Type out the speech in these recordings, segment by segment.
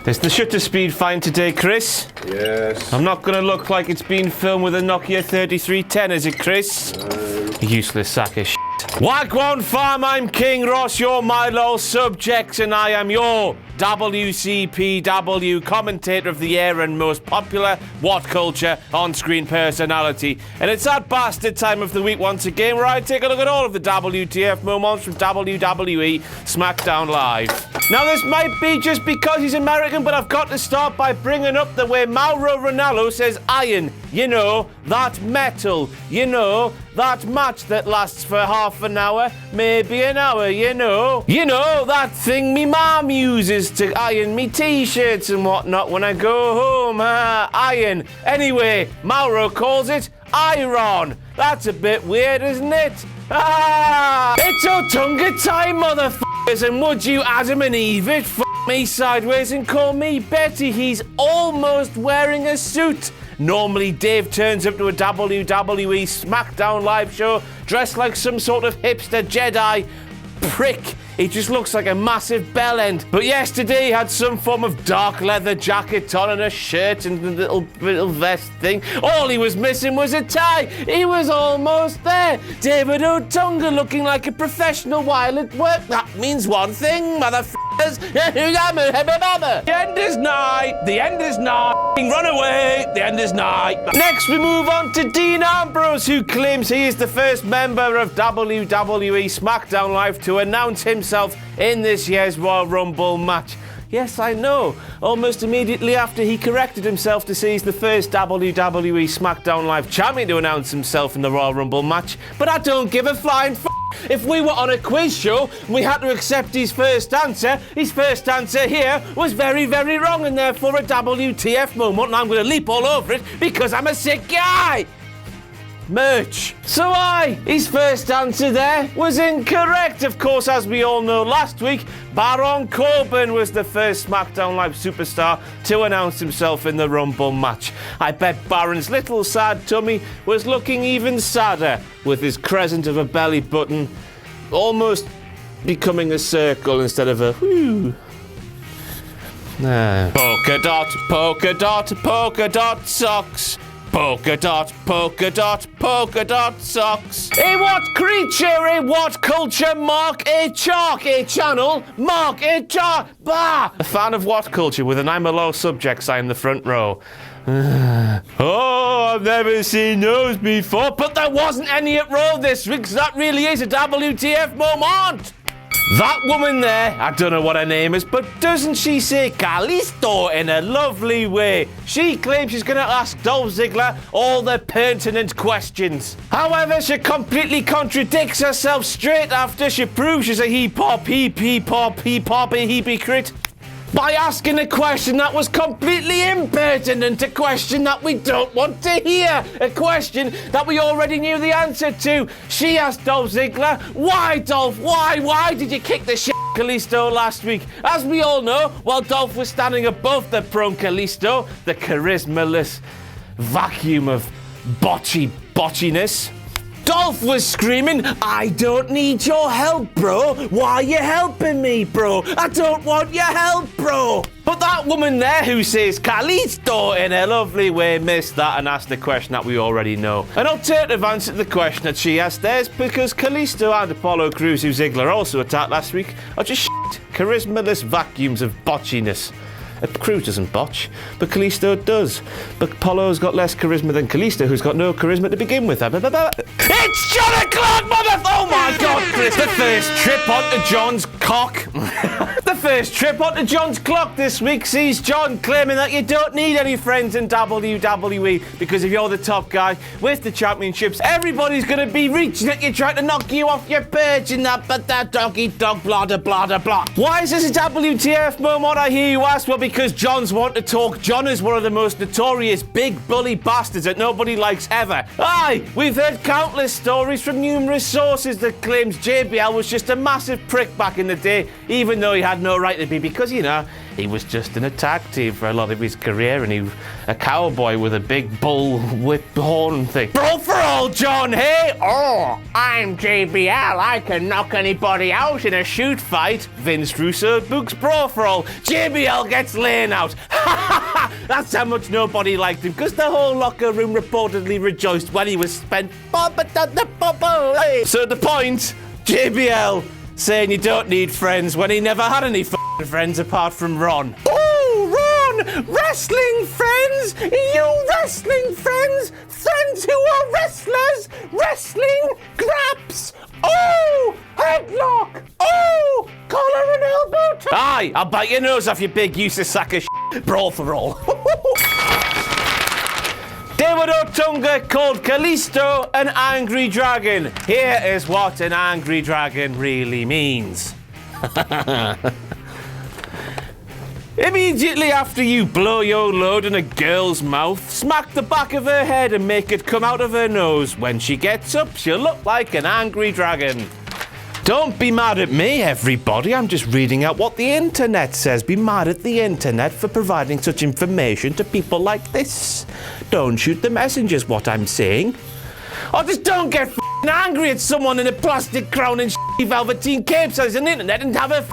Is the shutter speed fine today, Chris? Yes. I'm not going to look like it's been filmed with a Nokia 3310, is it, Chris? Useless sack of shit. Wagwan Farm, I'm King Ross, you're my loyal subjects, and I am your WCPW commentator of the year and most popular WhatCulture on-screen personality. And it's that bastard time of the week once again where I take a look at all of the WTF moments from WWE SmackDown Live. Now this might be just because he's American, but I've got to start by bringing up the way Mauro Ranallo says iron. You know, that metal. You know, that match that lasts for half an hour, maybe an hour, you know. You know, that thing me mom uses to iron me t-shirts and whatnot when I go home. Iron. Anyway, Mauro calls it iron. That's a bit weird, isn't it? It's Otunga time, motherfuckers, and would you Adam and Eve it? Me sideways and call me Betty. He's almost wearing a suit. Normally, Dave turns up to a WWE SmackDown live show dressed like some sort of hipster Jedi prick. He just looks like a massive bell end. But yesterday he had some form of dark leather jacket on and a shirt and a little vest thing. All he was missing was a tie. He was almost there. David Otunga looking like a professional while at work. That means one thing, motherfuckers. The end is nigh. The end is nigh. Run away. The end is nigh. Next we move on to Dean Ambrose, who claims he is the first member of WWE SmackDown Live to announce himself in this year's Royal Rumble match. Yes, I know. Almost immediately after he corrected himself to say he's the first WWE SmackDown Live champion to announce himself in the Royal Rumble match. But I don't give a flying f***. If we were on a quiz show and we had to accept his first answer here was very, very wrong and therefore a WTF moment, and I'm going to leap all over it because I'm a sick guy. Merch. So his first answer there was incorrect. Of course, as we all know, last week, Baron Corbin was the first SmackDown Live superstar to announce himself in the Rumble match. I bet Baron's little sad tummy was looking even sadder with his crescent of a belly button almost becoming a circle instead of a whew. Polka dot, polka dot, polka dot socks. Polka dot, polka dot, polka dot socks. A what creature, a what culture, mark a chalk, a channel, mark a chalk, bah! A fan of what culture with an I'm a low subject sign in the front row. Oh, I've never seen those before, but there wasn't any at Raw this week, so that really is a WTF moment. That woman there, I don't know what her name is, but doesn't she say Kalisto in a lovely way? She claims she's going to ask Dolph Ziggler all the pertinent questions. However, she completely contradicts herself straight after she proves she's a hip-hop hypocrite by asking a question that was completely impertinent, a question that we don't want to hear, a question that we already knew the answer to. She asked Dolph Ziggler, why, Dolph, why did you kick the shit Kalisto last week? As we all know, while Dolph was standing above the prone Kalisto, the charismaless vacuum of botchiness, Dolph was screaming, I don't need your help, bro. Why are you helping me, bro? I don't want your help, bro. But that woman there who says Kalisto in a lovely way missed that and asked the question that we already know. An alternative answer to the question that she asked there is because Kalisto and Apollo Crews, who Ziggler also attacked last week, are just charismaless vacuums of botchiness. Crews doesn't botch, but Kalisto does. But Apollo's got less charisma than Kalisto, who's got no charisma to begin with. It's John O'Clock, Oh my God, Chris! The first trip onto John's cock. The first trip onto John's clock this week sees John claiming that you don't need any friends in WWE because if you're the top guy with the championships, everybody's going to be reaching at you trying to knock you off your perch and that doggy dog blah blah blah blah. Why is this a WTF moment, I hear you ask? Well, because John's want to talk. John is one of the most notorious big bully bastards that nobody likes ever. Aye, we've heard countless stories from numerous sources that claims JBL was just a massive prick back in the day, even though he had no no right to be because, you know, he was just in a tag team for a lot of his career and he was a cowboy with a big bull whip horn thing. Brawl for all, John, hey? Oh, I'm JBL. I can knock anybody out in a shoot fight. Vince Russo books Brawl for all. JBL gets laid out. That's how much nobody liked him because the whole locker room reportedly rejoiced when he was spent. So the point, JBL saying you don't need friends when he never had any friends apart from Ron. Oh, Ron! Wrestling friends! You wrestling friends! Friends who are wrestlers! Wrestling graps! Oh! Headlock! Oh! Collar and elbow! Aye, I'll bite your nose off, you big useless sack of Brawl for all. David Otunga called Kalisto an angry dragon. Here is what an angry dragon really means. Immediately after you blow your load in a girl's mouth, smack the back of her head and make it come out of her nose. When she gets up, she'll look like an angry dragon. Don't be mad at me, everybody. I'm just reading out what the internet says. Be mad at the internet for providing such information to people like this. Don't shoot the messenger, is what I'm saying. Or just don't get angry at someone in a plastic crown and velveteen cape size on the internet and have a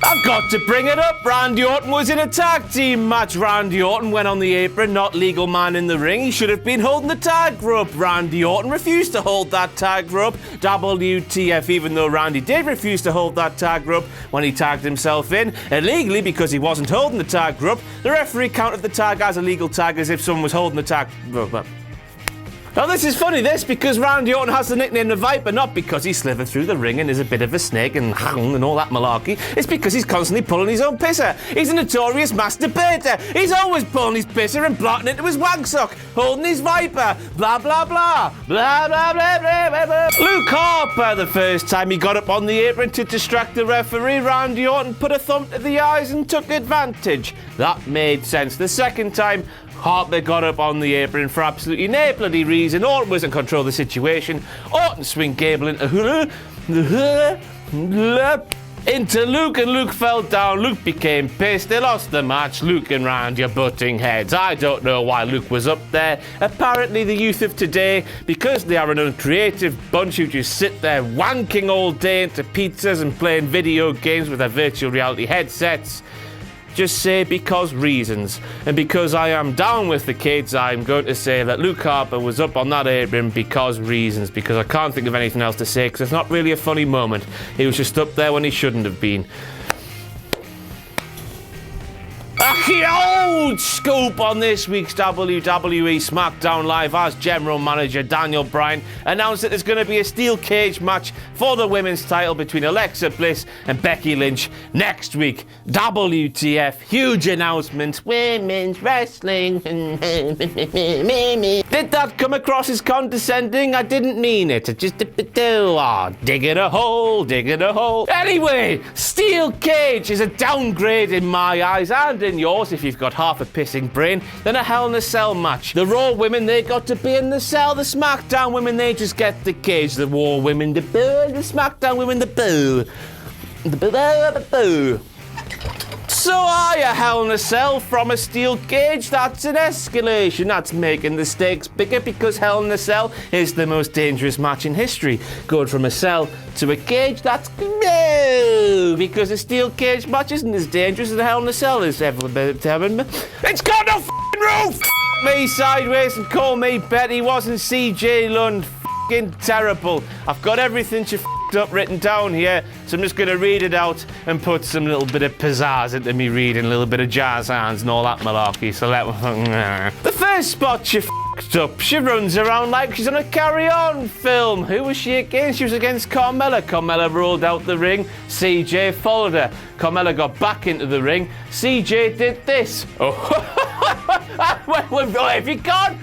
I've got to bring it up. Randy Orton was in a tag team match. Randy Orton went on the apron, not legal man in the ring. He should have been holding the tag rope. Randy Orton refused to hold that tag rope. WTF, even though Randy did refuse to hold that tag rope when he tagged himself in, illegally because he wasn't holding the tag rope, the referee counted the tag as a legal tag as if someone was holding the tag rope. Now this is funny, because Randy Orton has the nickname the Viper, not because he slithered through the ring and is a bit of a snake and all that malarkey. It's because he's constantly pulling his own pisser. He's a notorious masturbator. He's always pulling his pisser and blotting into his wag sock, holding his Viper, blah, blah, blah, blah, blah, blah, blah, blah, blah. Luke Harper, the first time he got up on the apron to distract the referee, Randy Orton put a thumb to the eyes and took advantage. That made sense. The second time, Harper got up on the apron for absolutely no bloody reason. Orton was in control of the situation. Orton swing Gable into Luke, and Luke fell down. Luke became pissed. They lost the match. Luke and Randy are butting heads. I don't know why Luke was up there. Apparently the youth of today, because they are an uncreative bunch who just sit there wanking all day into pizzas and playing video games with their virtual reality headsets, just say because reasons. And because I am down with the kids, I'm going to say that Luke Harper was up on that apron because reasons, because I can't think of anything else to say, because it's not really a funny moment. He was just up there when he shouldn't have been. A huge scoop on this week's WWE SmackDown Live as General Manager Daniel Bryan announced that there's going to be a steel cage match for the women's title between Alexa Bliss and Becky Lynch next week. WTF, huge announcement. Women's wrestling. Did that come across as condescending? I didn't mean it. I just digging a hole, digging a hole. Anyway, steel cage is a downgrade in my eyes and in yours if you've got half a pissing brain than a Hell in a Cell match. The Raw women, they got to be in the cell. The SmackDown women, they just get the cage. The Raw women, the boo. The SmackDown women, the boo. The boo, the boo. So are you Hell in a Cell from a steel cage? That's an escalation. That's making the stakes bigger because Hell in a Cell is the most dangerous match in history. Going from a cell to a cage, that's no, because a steel cage match isn't as dangerous as a Hell in a Cell is. It's got no f***ing roof! Me sideways and call me Betty. Wasn't CJ Lund f***ing terrible? I've got everything she f***ed up written down here, so I'm just going to read it out and put some little bit of pizzazz into me reading, a little bit of jazz hands and all that malarkey. So the first spot she f***ed up, she runs around like she's on a Carry On film. Who was she against? She was against Carmella. Carmella rolled out the ring. CJ followed her. Carmella got back into the ring. CJ did this. Oh. Well, if you can't.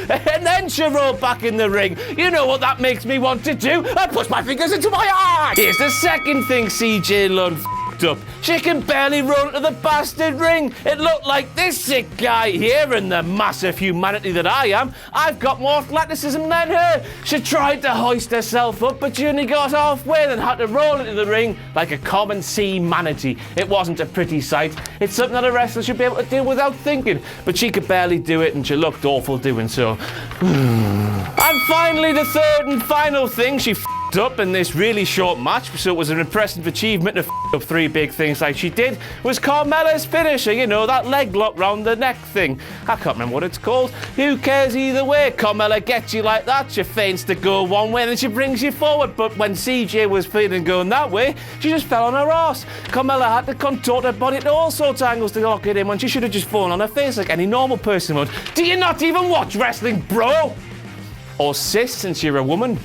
And then she rolled back in the ring. You know what that makes me want to do? I push my fingers into my eyes. Here's the second thing CJ Lund f***ed fucked up. She can barely run to the bastard ring. It looked like this sick guy here, and the massive humanity that I am, I've got more athleticism than her. She tried to hoist herself up, but she only got halfway, then had to roll into the ring like a common sea manatee. It wasn't a pretty sight. It's something that a wrestler should be able to do without thinking, but she could barely do it, and she looked awful doing so. And finally, the third and final thing, she f***ed up in this really short match, so it was an impressive achievement to f*** up three big things like she did, was Carmella's finisher, you know, that leg lock round the neck thing. I can't remember what it's called. Who cares either way? Carmella gets you like that, she feints to go one way, and she brings you forward, but when CJ was feeling going that way, she just fell on her ass. Carmella had to contort her body to all sorts of angles to lock it in when she should have just fallen on her face like any normal person would. Do you not even watch wrestling, bro? Or sis, since you're a woman.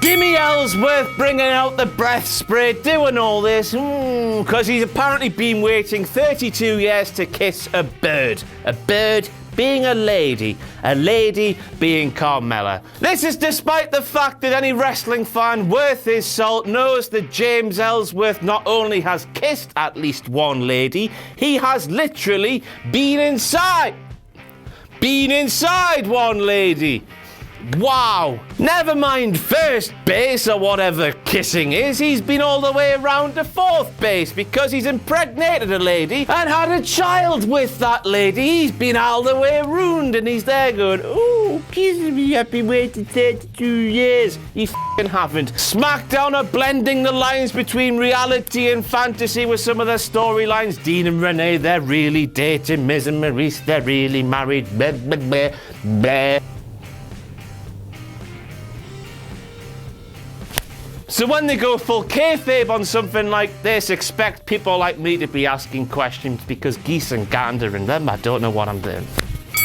Jimmy Ellsworth bringing out the breath spray, doing all this, because he's apparently been waiting 32 years to kiss a bird. A bird being a lady being Carmella. This is despite the fact that any wrestling fan worth his salt knows that James Ellsworth not only has kissed at least one lady, he has literally been inside one lady. Wow. Never mind first base or whatever kissing is, he's been all the way around to fourth base because he's impregnated a lady and had a child with that lady. He's been all the way around and he's there going, ooh, kiss me, I've been waiting 32 years. You f***ing haven't. SmackDown are blending the lines between reality and fantasy with some of their storylines. Dean and Renee, they're really dating. Miz and Maurice, they're really married. Blah, blah, blah, blah. So when they go full kayfabe on something like this, expect people like me to be asking questions because geese and gander and them, I don't know what I'm doing.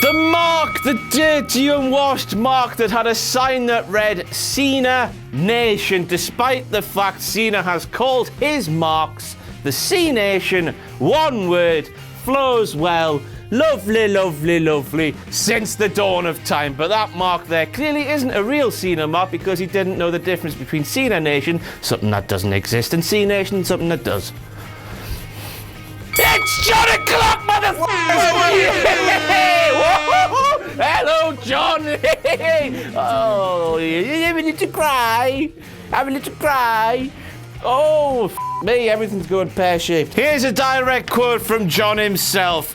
The mark, the dirty, unwashed mark that had a sign that read Cena Nation, despite the fact Cena has called his marks the C Nation, one word, flows well, lovely, lovely, lovely, since the dawn of time. But that mark there clearly isn't a real Cena mark because he didn't know the difference between Cena Nation, something that doesn't exist, and C Nation, something that does. It's John O'Clock, motherfuckers! Hello, John! Oh, you having a little cry? Having a little cry? Oh, me, everything's going pear-shaped. Here's a direct quote from John himself.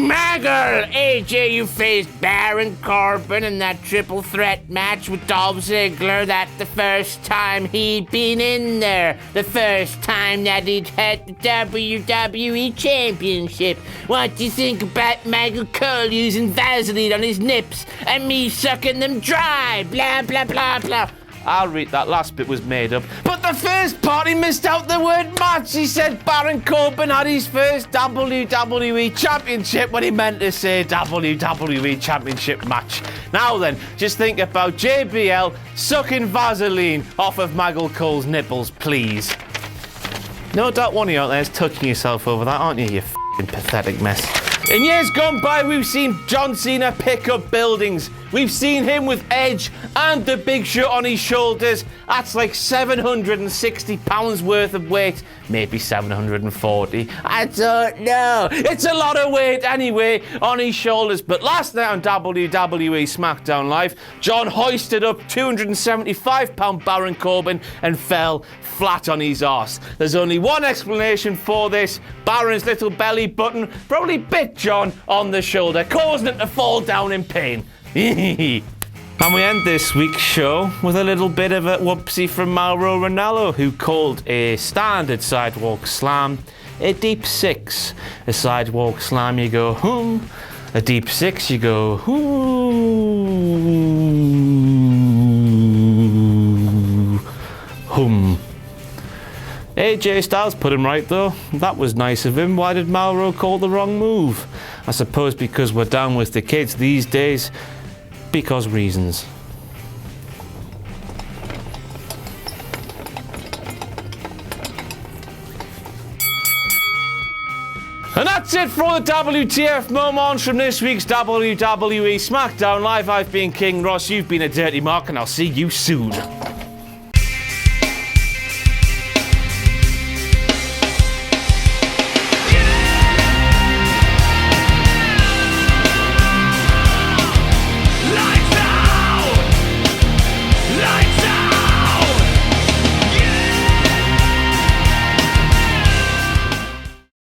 Maggle, AJ, you faced Baron Corbin in that triple threat match with Dolph Ziggler. That's the first time he'd been in there. The first time that he'd had the WWE Championship. What do you think about Michael Cole using Vaseline on his nips and me sucking them dry? Blah, blah, blah, blah. I'll read that last bit was made up. But the first part, he missed out the word match. He said Baron Corbin had his first WWE Championship when he meant to say WWE Championship match. Now then, just think about JBL sucking Vaseline off of Michael Cole's nipples, please. No doubt one of you out there is touching yourself over that, aren't you, you f***ing pathetic mess. In years gone by, we've seen John Cena pick up buildings. We've seen him with Edge and the Big Show on his shoulders. That's like 760 pounds worth of weight. Maybe 740. I don't know. It's a lot of weight anyway on his shoulders. But last night on WWE SmackDown Live, John hoisted up 275-pound Baron Corbin and fell flat on his arse. There's only one explanation for this. Baron's little belly button probably bit John on the shoulder, causing him to fall down in pain. And we end this week's show with a little bit of a whoopsie from Mauro Ranallo, who called a standard sidewalk slam a deep six. A sidewalk slam, you go, hum. A deep six, you go, hum. AJ Styles put him right though. That was nice of him. Why did Mauro call the wrong move? I suppose because we're down with the kids these days. Because reasons. And that's it for all the WTF Moments from this week's WWE SmackDown Live. I've been King Ross, you've been a Dirty Mark, and I'll see you soon.